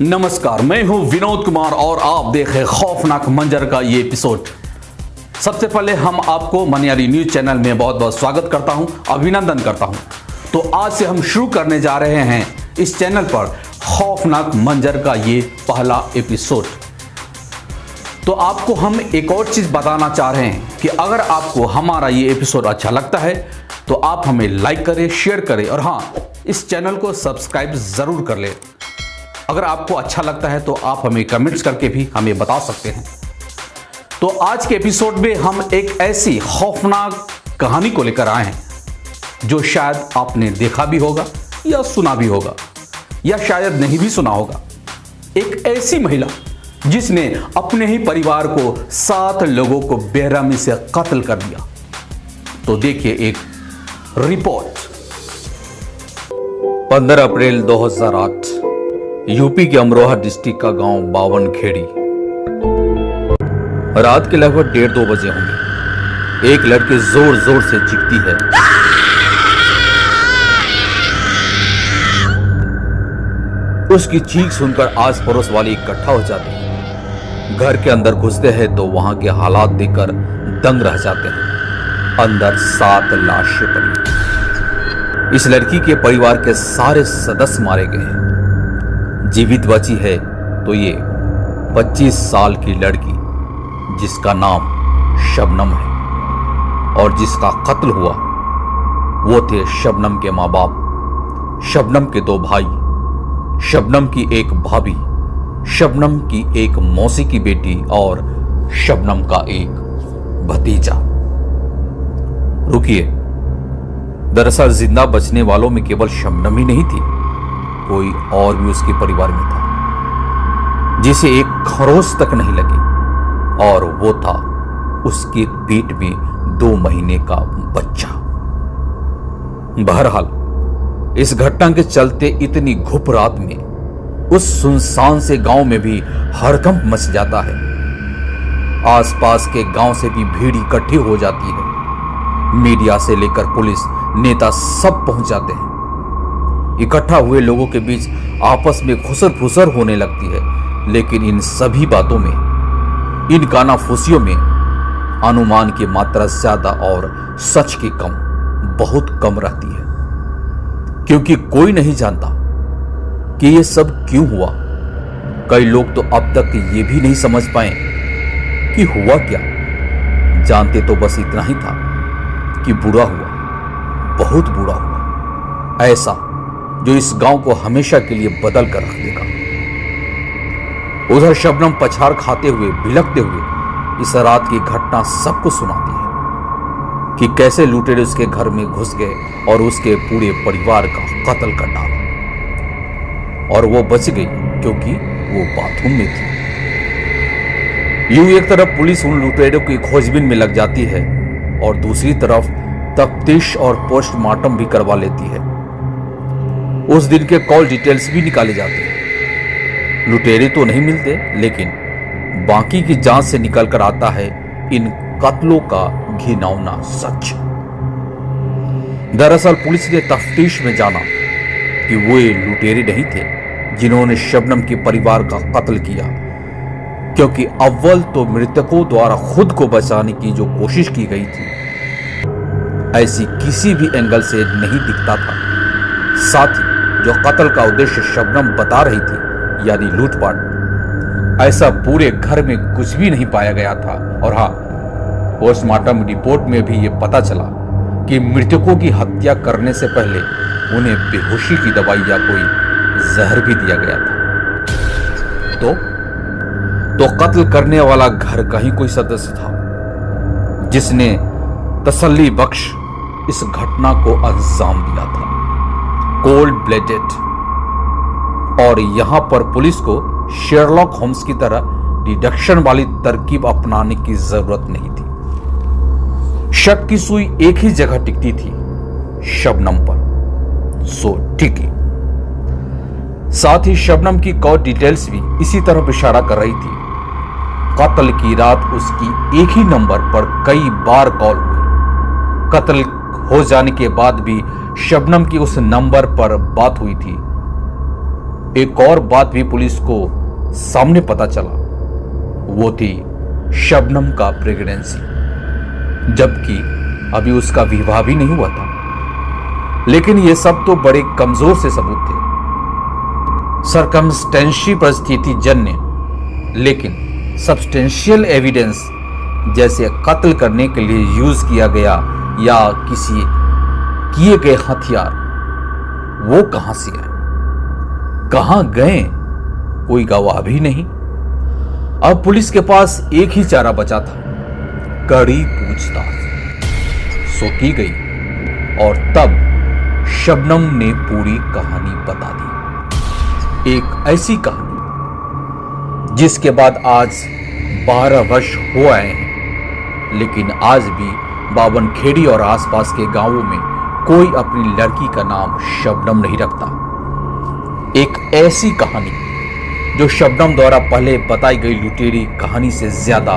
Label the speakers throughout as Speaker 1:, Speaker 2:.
Speaker 1: नमस्कार, मैं हूं विनोद कुमार और आप देख रहे हैं खौफनाक मंजर का ये एपिसोड। सबसे पहले हम आपको मनियारी न्यूज चैनल में बहुत बहुत स्वागत करता हूं, अभिनंदन करता हूं। तो आज से हम शुरू करने जा रहे हैं इस चैनल पर खौफनाक मंजर का ये पहला एपिसोड। तो आपको हम एक और चीज बताना चाह रहे हैं कि अगर आपको हमारा ये एपिसोड अच्छा लगता है तो आप हमें लाइक करें, शेयर करें और हाँ, इस चैनल को सब्सक्राइब जरूर कर लें। अगर आपको अच्छा लगता है तो आप हमें कमेंट्स करके भी हमें बता सकते हैं। तो आज के एपिसोड में हम एक ऐसी खौफनाक कहानी को लेकर आए हैं जो शायद आपने देखा भी होगा या सुना भी होगा या शायद नहीं भी सुना होगा। एक ऐसी महिला जिसने अपने ही परिवार को 7 लोगों को बेरहमी से कत्ल कर दिया। तो देखिए एक रिपोर्ट। 15 अप्रैल 2008 यूपी के अमरोहा डिस्ट्रिक्ट का गांव बावन खेड़ी। रात के लगभग 1:30-2 बजे होंगे। एक लड़की जोर जोर से चीखती है। उसकी चीख सुनकर आस पड़ोस वाले इकट्ठा हो जाते हैं। घर के अंदर घुसते हैं तो वहां के हालात देखकर दंग रह जाते हैं। अंदर 7 लाशें पड़ी। इस लड़की के परिवार के सारे सदस्य मारे गए हैं। जीवित बची है तो ये 25 साल की लड़की जिसका नाम शबनम है और जिसका कत्ल हुआ वो थे शबनम के माँ बाप, शबनम के 2 भाई, शबनम की एक भाभी, शबनम की एक मौसी की बेटी और शबनम का एक भतीजा। रुकिए, दरअसल जिंदा बचने वालों में केवल शबनम ही नहीं थी, कोई और भी उसके परिवार में था जिसे एक खरोंच तक नहीं लगी और वो था उसके पेट में 2 महीने का बच्चा। बहरहाल इस घटना के चलते इतनी घुप रात में उस सुनसान से गांव में भी हड़कंप मच जाता है। आसपास के गांव से भी भीड़ इकट्ठी हो जाती है। मीडिया से लेकर पुलिस, नेता सब पहुंच जाते हैं। इकट्ठा हुए लोगों के बीच आपस में खुसर फुसर होने लगती है, लेकिन इन सभी बातों में, इन कानाफूसियों में अनुमान की मात्रा ज्यादा और सच की कम, बहुत कम रहती है। क्योंकि कोई नहीं जानता कि ये सब क्यों हुआ। कई लोग तो अब तक ये भी नहीं समझ पाए कि हुआ क्या। जानते तो बस इतना ही था कि बुरा हुआ, बहुत बुरा हुआ, ऐसा जो इस गांव को हमेशा के लिए बदल कर रख देगा। उधर शबनम पछाड़ खाते हुए, बिलखते हुए इस रात की घटना सबको सुनाती है कि कैसे लुटेरे उसके घर में घुस गए और उसके पूरे परिवार का कत्ल कर डाला और वो बच गई क्योंकि वो बाथरूम में थी। यूं एक तरफ पुलिस उन लुटेरों की खोजबीन में लग जाती है और दूसरी तरफ तफ्तीश और पोस्टमार्टम भी करवा लेती है। उस दिन के कॉल डिटेल्स भी निकाले जाते हैं। लुटेरे तो नहीं मिलते, लेकिन बाकी की जांच से निकल कर आता है इन कत्लों का घिनौना सच। दरअसल पुलिस ने तफ्तीश में जाना कि वो लुटेरे नहीं थे जिन्होंने शबनम के परिवार का कत्ल किया, क्योंकि अव्वल तो मृतकों द्वारा खुद को बचाने की जो कोशिश की गई थी ऐसी किसी भी एंगल से नहीं दिखता था। साथ ही जो कत्ल का उद्देश्य शबनम बता रही थी, यानी लूटपाट, ऐसा पूरे घर में कुछ भी नहीं पाया गया था। और हाँ, पोस्टमार्टम रिपोर्ट में भी यह पता चला कि मृतकों की हत्या करने से पहले उन्हें बेहोशी की दवाई या कोई जहर भी दिया गया था। तो कत्ल करने वाला घर का ही कोई सदस्य था जिसने तसल्ली बख्श इस घटना को अंजाम दिया था, कोल्ड ब्लडेड। और यहां पर पुलिस को शेरलॉक होम्स की तरह डिडक्शन वाली तरकीब अपनाने की जरूरत नहीं थी। शक की सुई एक ही जगह टिकती थी, शबनम पर। सो टिकी। साथ ही शबनम की कॉल डिटेल्स भी इसी तरफ इशारा कर रही थी। कत्ल की रात उसकी एक ही नंबर पर कई बार कॉल हुई। कत्ल हो जाने के बाद भी शबनम की उस नंबर पर बात हुई थी। एक और बात भी पुलिस को सामने पता चला, वो थी शबनम का प्रेगनेंसी, जबकि अभी उसका विवाह भी नहीं हुआ था। लेकिन ये सब तो बड़े कमजोर से सबूत थे, सरकमस्टेंशियल परिस्थिति जन्य, लेकिन सब्सटेंशियल एविडेंस जैसे कत्ल करने के लिए यूज किया गया या किसी किए गए हथियार, वो कहां से आए, कहां गए, कोई गवाह भी नहीं। अब पुलिस के पास एक ही चारा बचा था, कड़ी पूछताछ। सो की गई और तब शबनम ने पूरी कहानी बता दी। एक ऐसी कहानी जिसके बाद आज 12 वर्ष हो आए हैं, लेकिन आज भी बावनखेड़ी और आसपास के गांवों में कोई अपनी लड़की का नाम शबनम नहीं रखता। एक ऐसी कहानी जो शबनम द्वारा पहले बताई गई लुटेरी कहानी से ज्यादा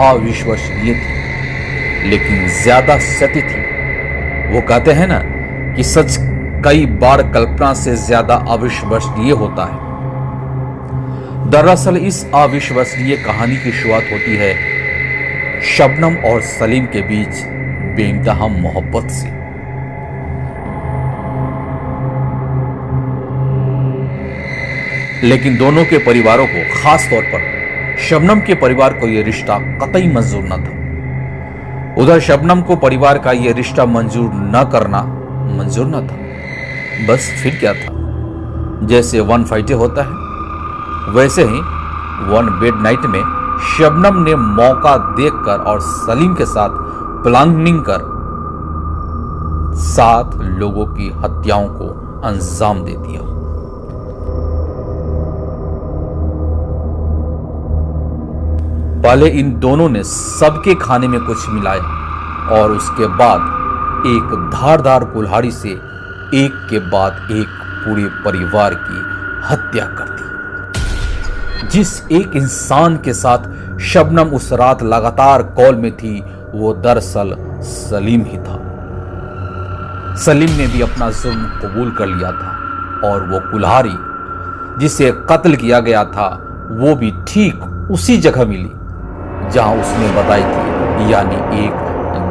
Speaker 1: अविश्वसनीय थी, लेकिन ज्यादा सत्य थी। वो कहते हैं ना कि सच कई बार कल्पना से ज्यादा अविश्वसनीय होता है। दरअसल इस अविश्वसनीय कहानी की शुरुआत होती है शबनम और सलीम के बीच बेइंतहा मोहब्बत से। लेकिन दोनों के परिवारों को, खास तौर पर शबनम के परिवार को यह रिश्ता कतई मंजूर न था। उधर शबनम को परिवार का यह रिश्ता मंजूर न करना मंजूर न था। बस फिर क्या था, जैसे वन फाइटे होता है, वैसे ही वन बेड नाइट में शबनम ने मौका देखकर और सलीम के साथ प्लानिंग कर 7 लोगों की हत्याओं को अंजाम दे दिया। पहले इन दोनों ने सबके खाने में कुछ मिलाया और उसके बाद एक धारदार कुल्हाड़ी से एक के बाद एक पूरे परिवार की हत्या कर दी। जिस एक इंसान के साथ शबनम उस रात लगातार कॉल में थी, वो दरअसल सलीम ही था। सलीम ने भी अपना जुर्म कबूल कर लिया था और वो कुल्हाड़ी जिसे कत्ल किया गया था, वो भी ठीक उसी जगह मिली जहां उसने बताई थी, यानी एक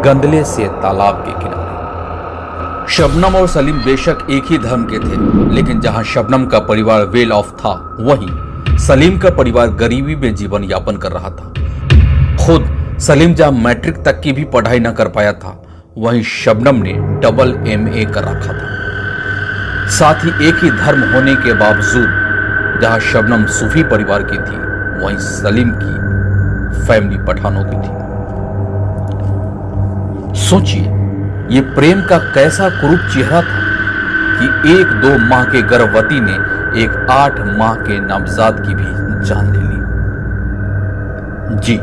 Speaker 1: गंदले से तालाब के किनारे। शबनम और सलीम बेशक एक ही धर्म के थे, लेकिन जहां शबनम का परिवार वेल ऑफ था, वहीं सलीम का परिवार गरीबी में जीवन यापन कर रहा था। खुद सलीम जहां मैट्रिक तक की भी पढ़ाई न कर पाया था, वहीं शबनम ने डबल MA कर रखा था। साथ ही एक ही धर्म होने के बावजूद जहां शबनम सूफी परिवार की थी, वहीं सलीम की फैमिली पठानों की थी। सोचिए ये प्रेम का कैसा कुरूप चेहरा था कि 1-2 माह के गर्भवती ने एक 8 माह के नवजात की भी जान ले ली। जी,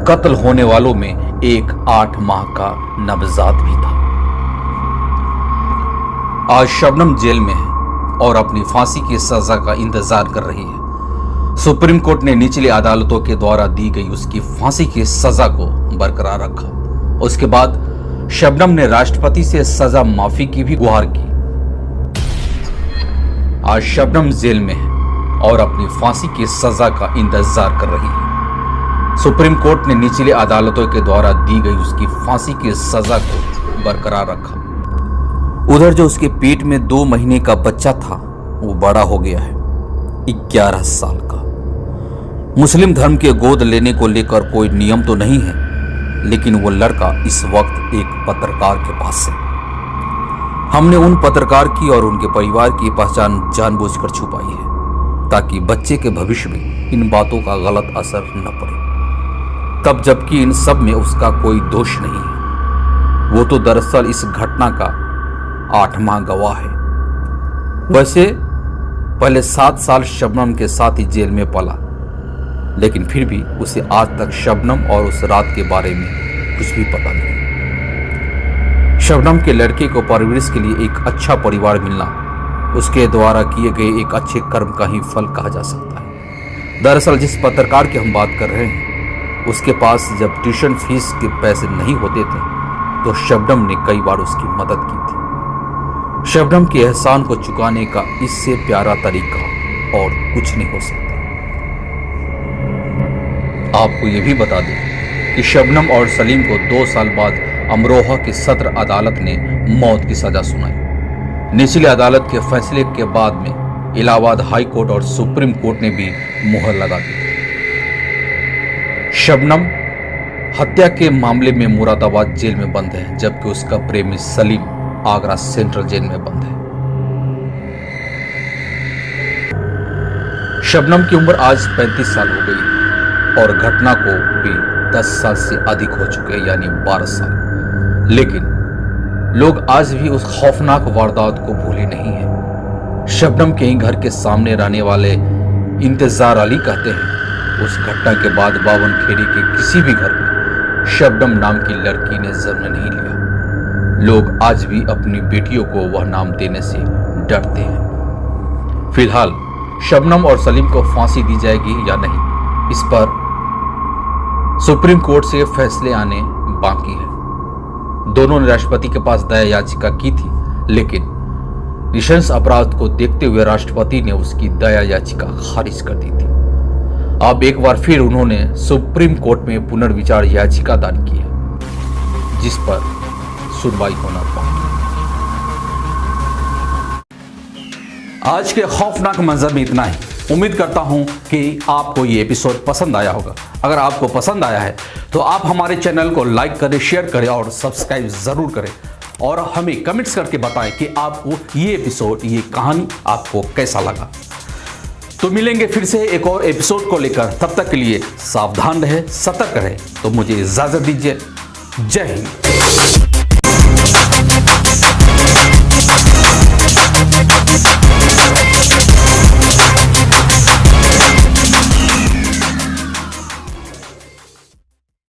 Speaker 1: कत्ल होने वालों में एक 8 माह का नवजात भी था। आज शबनम जेल में है और अपनी फांसी की सजा का इंतजार कर रही है। सुप्रीम कोर्ट ने निचली अदालतों के द्वारा दी गई उसकी फांसी की सजा को बरकरार रखा। उसके बाद शबनम ने राष्ट्रपति से सजा माफी की भी गुहार की। आज शबनम जेल में है और अपनी फांसी की सजा का इंतजार कर रही है। सुप्रीम कोर्ट ने निचली अदालतों के द्वारा दी गई उसकी फांसी की सजा को बरकरार रखा। उधर जो उसके पेट में 2 महीने का बच्चा था, वो बड़ा हो गया है, 11 साल का। मुस्लिम धर्म के गोद लेने को लेकर कोई नियम तो नहीं है, लेकिन वो लड़का इस वक्त एक पत्रकार के पास है। हमने उन पत्रकार की और उनके परिवार की पहचान जानबूझकर छुपाई है, ताकि बच्चे के भविष्य में इन बातों का गलत असर न पड़े। तब जबकि इन सब में उसका कोई दोष नहीं है। वो तो दरअसल इस घटना का 8वां गवाह है। वैसे पहले 7 साल शबनम के साथ ही जेल में पला, लेकिन फिर भी उसे आज तक शबनम और उस रात के बारे में कुछ भी पता नहीं। शबनम के लड़के को परवरिश के लिए एक अच्छा परिवार मिलना उसके द्वारा किए गए एक अच्छे कर्म का ही फल कहा जा सकता है। दरअसल जिस पत्रकार की हम बात कर रहे हैं, उसके पास जब ट्यूशन फीस के पैसे नहीं होते थे, तो शबनम ने कई बार उसकी मदद की थी। शबनम के एहसान को चुकाने का इससे प्यारा तरीका और कुछ नहीं हो सकता। आपको यह भी बता दें कि शबनम और सलीम को 2 साल बाद अमरोहा की सत्र अदालत ने मौत की सजा सुनाई। निचली अदालत के फैसले के बाद में इलाहाबाद हाई कोर्ट और सुप्रीम कोर्ट ने भी मुहर लगा दी। शबनम हत्या के मामले में मुरादाबाद जेल में बंद है, जबकि उसका प्रेमी सलीम आगरा सेंट्रल जेल में बंद है। शबनम की उम्र आज 35 साल हो गई है और घटना को भी 10 साल से अधिक हो चुके हैं, यानी 12 साल। लेकिन लोग आज भी उस खौफनाक वारदात को भूले नहीं हैं। शबनम के ही घर के सामने रहने वाले इंतजार अली कहते हैं, उस घटना के बाद बावनखेड़ी के किसी भी घर में शबनम नाम की लड़की ने जन्म नहीं लिया। लोग आज भी अपनी बेटियों को वह नाम देने से डरते हैं। फिलहाल शबनम और सलीम को फांसी दी जाएगी या नहीं, इस पर सुप्रीम कोर्ट से फैसले आने बाकी है। दोनों ने राष्ट्रपति के पास दया याचिका की थी, लेकिन नृशंस अपराध को देखते हुए राष्ट्रपति ने उसकी दया याचिका खारिज कर दी थी। अब एक बार फिर उन्होंने सुप्रीम कोर्ट में पुनर्विचार याचिका दायर की है, जिस पर सुनवाई होना बाकी। आज के खौफनाक मंजर में इतना ही। उम्मीद करता हूं कि आपको ये एपिसोड पसंद आया होगा। अगर आपको पसंद आया है तो आप हमारे चैनल को लाइक करें, शेयर करें और सब्सक्राइब जरूर करें, और हमें कमेंट्स करके बताएं कि आपको ये एपिसोड, ये कहानी आपको कैसा लगा। तो मिलेंगे फिर से एक और एपिसोड को लेकर। तब तक के लिए सावधान रहें, सतर्क रहें। तो मुझे इजाजत दीजिए। जय हिंद।